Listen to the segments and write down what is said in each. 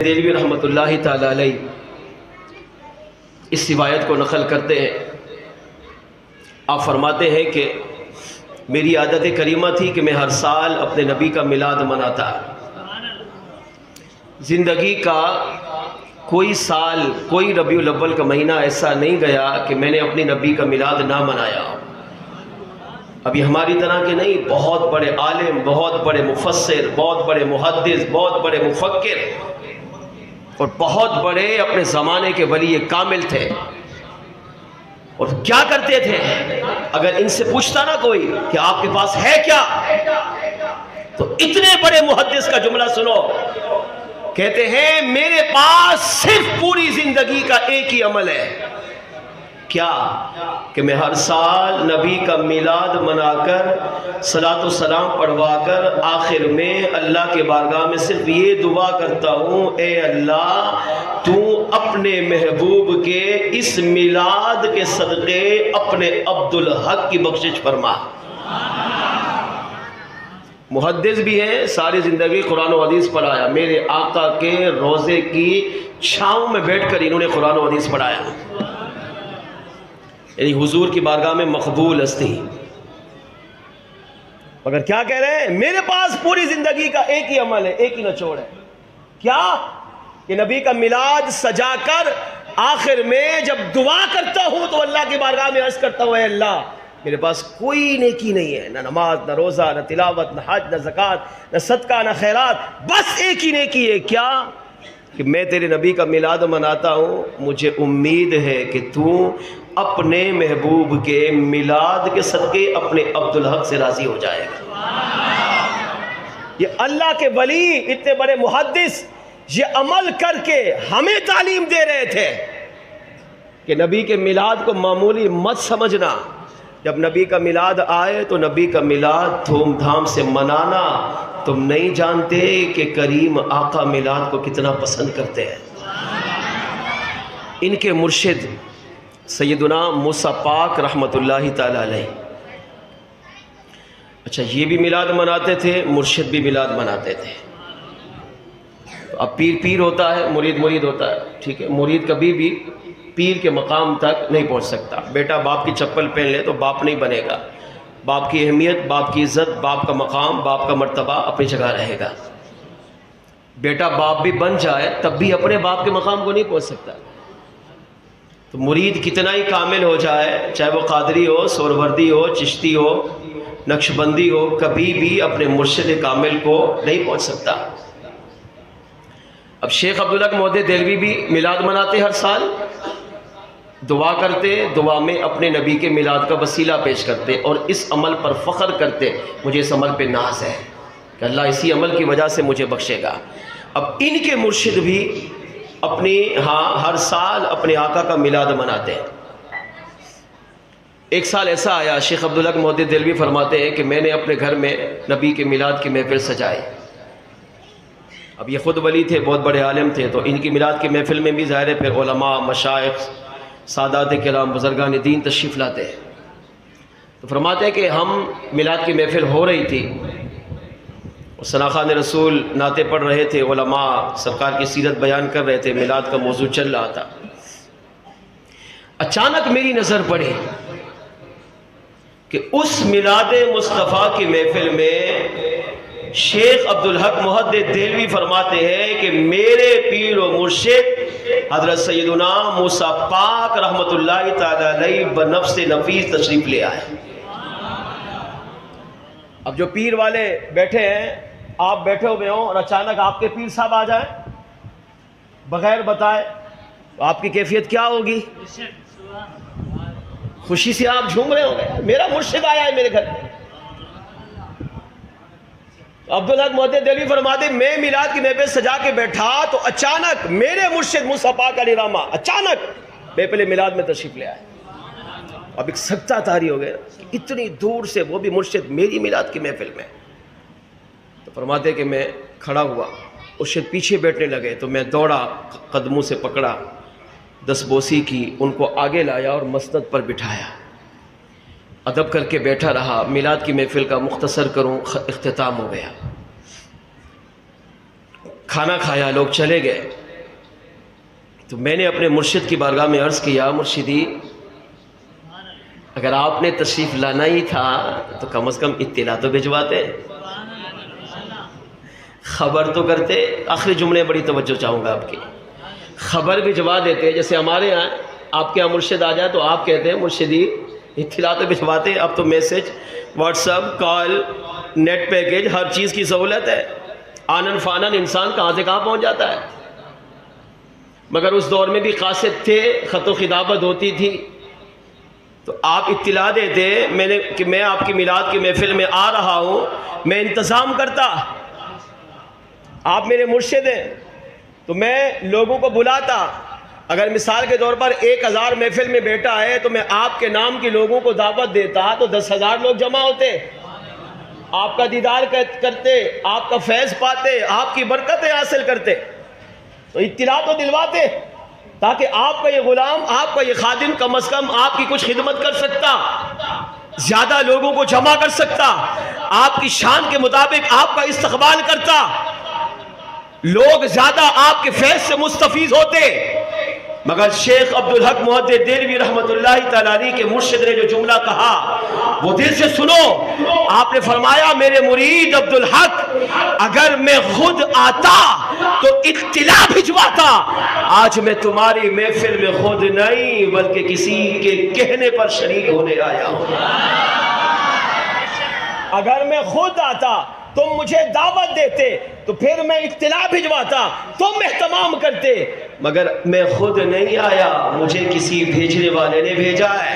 دہلوی رحمۃ اللہ تعالی علیہ اس روایت کو نقل کرتے ہیں. آپ فرماتے ہیں کہ میری عادت کریمہ تھی کہ میں ہر سال اپنے نبی کا میلاد مناتا. زندگی کا کوئی سال، کوئی ربیع الاول کا مہینہ ایسا نہیں گیا کہ میں نے اپنے نبی کا میلاد نہ منایا. ابھی ہماری طرح کے نہیں، بہت بڑے عالم، بہت بڑے مفسر، بہت بڑے محدث، بہت بڑے مفکر اور بہت بڑے اپنے زمانے کے ولی کامل تھے. اور کیا کرتے تھے؟ اگر ان سے پوچھتا نا کوئی کہ آپ کے پاس ہے کیا، تو اتنے بڑے محدث کا جملہ سنو، کہتے ہیں میرے پاس صرف پوری زندگی کا ایک ہی عمل ہے. کیا؟ کہ میں ہر سال نبی کا میلاد منا کر صلاۃ و سلام پڑھوا کر آخر میں اللہ کے بارگاہ میں صرف یہ دعا کرتا ہوں، اے اللہ تو اپنے محبوب کے اس میلاد کے صدقے اپنے عبدالحق کی بخشش فرما. محدث بھی ہے، ساری زندگی قرآن و حدیث پڑھایا. میرے آقا کے روضے کی چھاؤں میں بیٹھ کر انہوں نے قرآن و حدیث پڑھایا. یعنی حضور کی بارگاہ میں مقبول ہستی. مگر کیا کہہ رہے ہیں؟ میرے پاس پوری زندگی کا ایک ہی عمل ہے، ایک ہی نچوڑ ہے. کیا؟ کہ نبی کا میلاد سجا کر آخر میں جب دعا کرتا ہوں تو اللہ کی بارگاہ میں عرض کرتا ہوں، اے اللہ میرے پاس کوئی نیکی نہیں ہے، نہ نماز، نہ روزہ، نہ تلاوت، نہ حج، نہ زکوٰۃ، نہ صدقہ، نہ خیرات، بس ایک ہی نیکی ہے. کیا؟ کہ میں تیرے نبی کا میلاد مناتا ہوں، مجھے امید ہے کہ تو اپنے محبوب کے میلاد کے صدقے اپنے عبدالحق سے راضی ہو جائے گا. یہ اللہ کے ولی، اتنے بڑے محدث، یہ عمل کر کے ہمیں تعلیم دے رہے تھے کہ نبی کے میلاد کو معمولی مت سمجھنا. جب نبی کا میلاد آئے تو نبی کا میلاد دھوم دھام سے منانا. تم نہیں جانتے کہ کریم آقا میلاد کو کتنا پسند کرتے ہیں. ان کے مرشد سیدنا موسیٰ پاک رحمۃ اللہ تعالی علیہ، اچھا یہ بھی میلاد مناتے تھے، مرشد بھی میلاد مناتے تھے. اب پیر ہوتا ہے، مرید ہوتا ہے، ٹھیک ہے. مرید کبھی بھی پیر کے مقام تک نہیں پہنچ سکتا. بیٹا باپ کی چپل پہن لے تو باپ نہیں بنے گا. باپ کی اہمیت، باپ کی عزت، باپ کا مقام، باپ کا مرتبہ اپنی جگہ رہے گا. بیٹا باپ بھی بن جائے تب بھی اپنے باپ کے مقام کو نہیں پہنچ سکتا. تو مرید کتنا ہی کامل ہو جائے، چاہے وہ قادری ہو، سہروردی ہو، چشتی ہو، نقشبندی ہو، کبھی بھی اپنے مرشد کامل کو نہیں پہنچ سکتا. اب شیخ عبدالحق محدث دہلوی بھی میلاد مناتے ہر سال، دعا کرتے، دعا میں اپنے نبی کے میلاد کا وسیلہ پیش کرتے اور اس عمل پر فخر کرتے. مجھے اس عمل پہ ناز ہے کہ اللہ اسی عمل کی وجہ سے مجھے بخشے گا. اب ان کے مرشد بھی اپنی ہر سال اپنے آقا کا میلاد مناتے ہیں. ایک سال ایسا آیا، شیخ عبدالحق محدث دہلوی فرماتے ہیں کہ میں نے اپنے گھر میں نبی کے میلاد کی محفل سجائی. اب یہ خود ولی تھے، بہت بڑے عالم تھے، تو ان کی میلاد کی محفل میں بھی ظاہر ہے پھر علماء، مشائخ، سادات کرام، بزرگان دین تشریف لاتے ہیں. تو فرماتے ہیں کہ ہم میلاد کی محفل ہو رہی تھی، ثناخوان رسول نعتیں پڑھ رہے تھے، علماء سرکار کی سیرت بیان کر رہے تھے، میلاد کا موضوع چل رہا تھا. اچانک میری نظر پڑی کہ اس میلاد مصطفیٰ کی محفل میں شیخ عبدالحق محدث دہلوی فرماتے ہیں کہ میرے پیر و مرشد حضرت سیدنا موسیٰ پاک رحمۃ اللہ تعالی علیہ بنفس نفیس تشریف لے آئے. اب جو پیر والے بیٹھے ہیں، آپ بیٹھے ہوئے ہوں اور اچانک آپ کے پیر صاحب آ جائیں بغیر بتائے تو آپ کی کیفیت کیا ہوگی؟ خوشی سے آپ جھوم رہے ہوں گے، میرا مرشد آیا ہے میرے گھر. عبدالحق محدث دہلوی فرماتے میں میلاد کی محفل سجا کے بیٹھا تو اچانک میرے مرشد موسیٰ پاک علیہ رحمہ اچانک محفل میلاد میں تشریف لے آئے. اب ایک سکتہ طاری ہو گیا، اتنی دور سے وہ بھی مرشد میری میلاد کی محفل میں. تو فرماتے کہ میں کھڑا ہوا، مرشد پیچھے بیٹھنے لگے تو میں دوڑا، قدموں سے پکڑا، دستبوسی کی، ان کو آگے لایا اور مسند پر بٹھایا. ادب کر کے بیٹھا رہا. میلاد کی محفل کا مختصر کروں، اختتام ہو گیا. کھانا کھایا، لوگ چلے گئے، تو میں نے اپنے مرشد کی بارگاہ میں عرض کیا، مرشدی اگر آپ نے تشریف لانا ہی تھا تو کم از کم اطلاع تو بھجواتے، خبر تو کرتے۔ آخری جملے بڑی توجہ چاہوں گا آپ کی، خبر بھجوا دیتے۔ جیسے ہمارے یہاں آپ کے یہاں مرشد آ جائے تو آپ کہتے ہیں مرشدی اطلاع تو بھجواتے، اب تو میسج، واٹس ایپ، کال، نیٹ پیکج، ہر چیز کی سہولت ہے، آنن فانن انسان کہاں سے کہاں پہنچ جاتا ہے۔ مگر اس دور میں بھی قاصد تھے، خط و خطابت ہوتی تھی، تو آپ اطلاع دیتے کہ میں آپ کی میلاد کی محفل میں آ رہا ہوں، میں انتظام کرتا۔ آپ میرے مرشد ہیں تو میں لوگوں کو بلاتا، اگر مثال کے طور پر 1000 محفل میں بیٹھا ہے تو میں آپ کے نام کے لوگوں کو دعوت دیتا تو 10,000 لوگ جمع ہوتے، آپ کا دیدار کرتے، آپ کا فیض پاتے، آپ کی برکتیں حاصل کرتے۔ تو اطلاع تو دلواتے تاکہ آپ کا یہ غلام، آپ کا یہ خادم کم از کم آپ کی کچھ خدمت کر سکتا، زیادہ لوگوں کو جمع کر سکتا، آپ کی شان کے مطابق آپ کا استقبال کرتا، لوگ زیادہ آپ کے فیض سے مستفید ہوتے۔ مگر شیخ عبدالحق محدث دہلوی رحمت اللہ تعالیٰ علیہ کے مرشد نے جو جملہ کہا وہ دل سے سنو۔ آپ نے فرمایا میرے مرید عبدالحق اگر میں خود آتا تو اطلاع بھجواتا، آج میں تمہاری محفل میں خود نہیں بلکہ کسی کے کہنے پر شریک ہونے آیا ہوں۔ اگر میں خود آتا تم مجھے دعوت دیتے تو پھر میں اطلاع بھجواتا، تم اہتمام کرتے، مگر میں خود نہیں آیا، مجھے کسی بھیجنے والے نے بھیجا ہے۔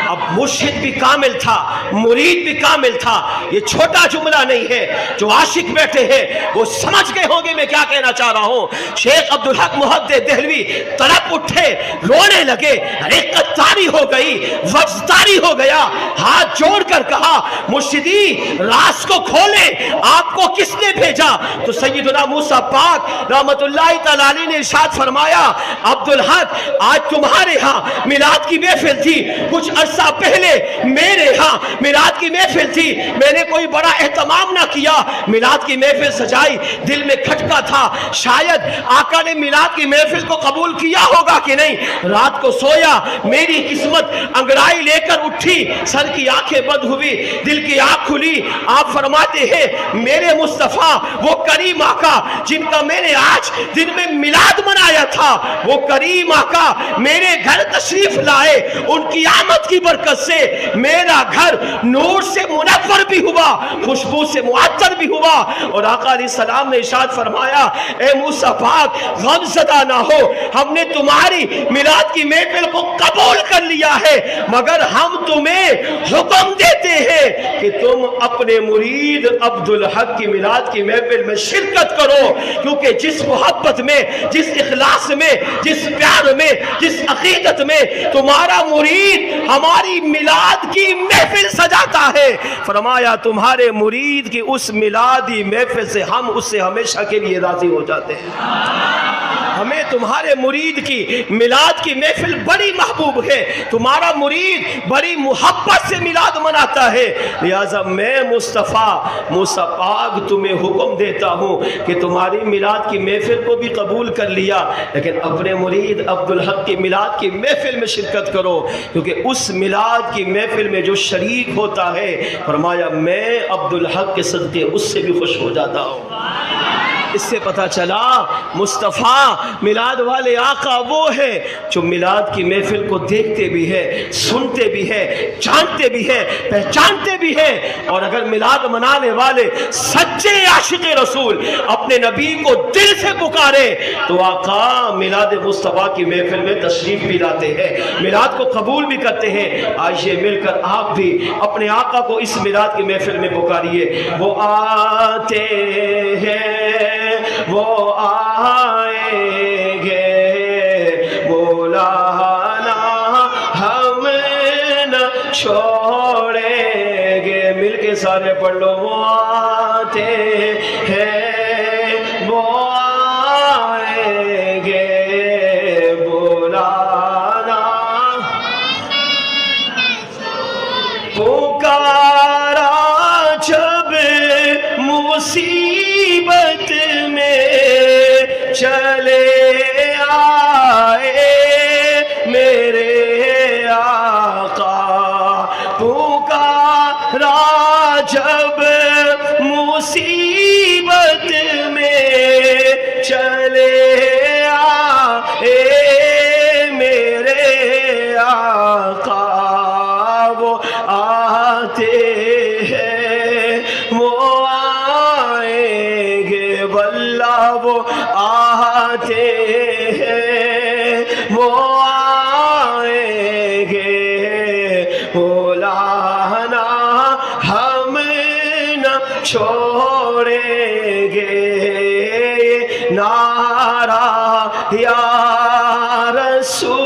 اب مرشد بھی کامل تھا، مرید بھی کامل تھا۔ یہ چھوٹا جملہ نہیں ہے، جو عاشق بیٹھے ہیں وہ سمجھ گئے ہوں گے میں کیا کہنا چاہ رہا ہوں۔ شیخ عبدالحق محدث دہلوی تڑپ اٹھے، رونے لگے، رقت طاری ہو گئی، وجد طاری ہو گیا، ہاتھ جوڑ کر کہا مرشدی راز کو کھولیں، آپ کو کس نے بھیجا؟ تو سیدنا موسیٰ پاک رحمت اللہ تعالیٰ علیہ نے ارشاد فرمایا عبدالحق آج تمہارے ہاں میلاد کی محفل تھی، کچھ عرصہ پہلے میرے ہاں میلاد کی محفل تھی، میں نے کوئی بڑا اہتمام نہ کیا، میلاد کی محفل سجائی، دل میں کھٹکا تھا شاید آقا نے میلاد کی محفل کو قبول کیا ہوگا کہ نہیں۔ رات کو سویا، میری قسمت انگڑائی لے کر اٹھی، سر کی آنکھیں بند ہوئی، دل کی آنکھ کھلی۔ آپ فرماتے ہیں میرے مصطفیٰ وہ کریم آقا جن کا میں نے آج دن میں میلاد منایا تھا، وہ کریم آقا میرے گھر تشریف لائے، ان کی آمد کی برکت سے میرا گھر نور سے منور بھی ہوا، خوشبو سے معطر بھی ہوا۔ اور آقا علیہ السلام نے ارشاد فرمایا اے موسیٰ پاک غم زدہ نہ ہو، ہم نے تمہاری میلاد کی محفل کو قبول کر لیا ہے، مگر ہم تمہیں حکم دیتے ہیں کہ تم اپنے مرید عبدالحق کی میلاد کی محفل میں شرکت کرو، کیونکہ جس محبت میں، جس اخلاص میں، جس پیار میں، جس عقیدت میں تمہارا مرید ہماری میلاد کی محفل سجاتا ہے، فرمایا تمہارے مرید کی اس میلادی محفل سے ہم اس سے ہمیشہ کے لیے راضی ہو جاتے ہیں۔ ہمیں تمہارے مرید کی میلاد کی محفل بڑی محبوب ہے، تمہارا مرید بڑی محبت سے میلاد مناتا ہے، لہٰذا میں مصطفیٰ موسیٰ پاک تمہیں حکم دیتا ہوں کہ تمہاری میلاد کی محفل کو بھی قبول کر لیا، لیکن اپنے مرید عبدالحق کی میلاد کی محفل میں شرکت کرو، کیونکہ اس میلاد کی محفل میں جو شریک ہوتا ہے فرمایا میں عبدالحق کے صدقے اس سے بھی خوش ہو جاتا ہوں۔ اس سے پتہ چلا مصطفیٰ میلاد والے آقا وہ ہے جو میلاد کی محفل کو دیکھتے بھی ہے، سنتے بھی ہے، جانتے بھی ہے، پہچانتے بھی ہے۔ اور اگر میلاد منانے والے سچے عاشق رسول اپنے نبی کو دل سے پکارے تو آقا میلاد مصطفیٰ کی محفل میں تشریف بھی لاتے ہیں، میلاد کو قبول بھی کرتے ہیں۔ آئیے مل کر آپ بھی اپنے آقا کو اس میلاد کی محفل میں پکاریے۔ وہ آتے ہیں وہ آئیں گے مولانا ہم نہ چھوڑیں گے، مل کے سارے پڑھ لو۔ وہ آتے ہیں وہ آئیں گے مولانا پکارا جب مصیبت آئے میرے آقا، پکارا جب مصیبت میں چلے آئے میرے آقا، وہ آتے ہیں وہ آئیں گے، واللہ وہ آتے ہیں وہ آئیں گے، مولانا ہم نہ چھوڑیں گے نعرہ یا رسول